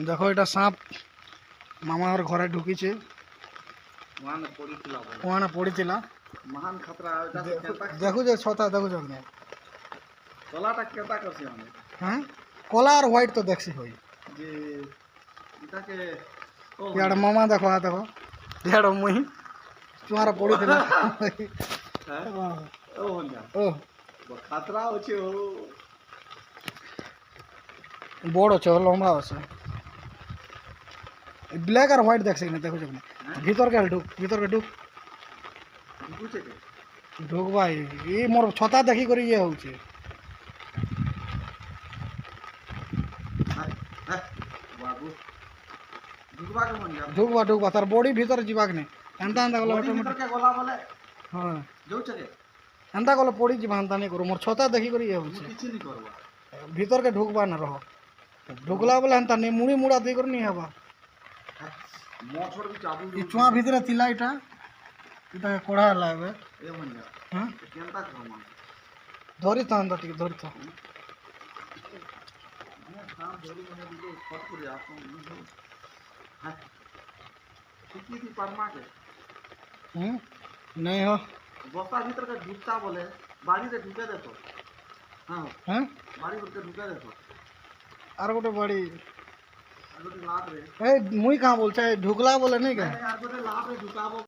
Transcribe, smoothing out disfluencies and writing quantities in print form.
দেখো এটা সাপ মামার ঘরে ঢুকিছে ওখানে পড়িছিলা महान खतरा দেখু যে ছতা দেখু যে কলাটা কেতা করছে মানে হ্যাঁ কলা আর হোয়াইট তো দেখছি হই যে এটাকে ইয়ার মামা দেখো দেখো ইয়ার মুই তোমার পড়িছিলা হ্যাঁ ও হন্ডা ও खतरा আছে ও বড় আছে লম্বা আছে ব্ল্যাক আর হোয়াইট দেখছি না দেখো যে ভিতর কে ঢুক বুঝছে কে ঢুক ভাই এই মোর ছতা দেখি করে ইয়ে হচ্ছে হ্যাঁ বাবু ঢুকবা কে মন যা ঢুকবা তার বডি ভিতরে যাবাক নেই এন্তা গলা ভিতর কে গলা বলে হ্যাঁ যাউছে কে এন্তা গলা পড়ি যাবা এন্তা নেই করো মোর ছতা দেখি করে ইয়ে হচ্ছে কিছু নি করবা ভিতর কে ঢুকবা না রহ ঢুকলা বলে এন্তা নেই মুড়ি মুড়া দিয়ে করে নি হবা মছড় বি চাবু এই চুয়া ভিতরে তিলা এটা কোড়া লাগবে এ মন যা হ্যাঁ কেনতা করমা ধরি তো এন্তা ঠিক ধরি তো काम धोरी मैंने दिलो फट कर आपको हां कितनी थी परमा के नहीं हो बस्ता भीतर के ढुकता बोले बाड़ी से ढुके दे तो हां हैं बाड़ी भर के ढुके दे तो আর গোটে বাড়ি अगर लात रे এই মুই কাঁ বলছে ঢুকলা বলে নাই কা यार गोटे लात रे ढुकाबो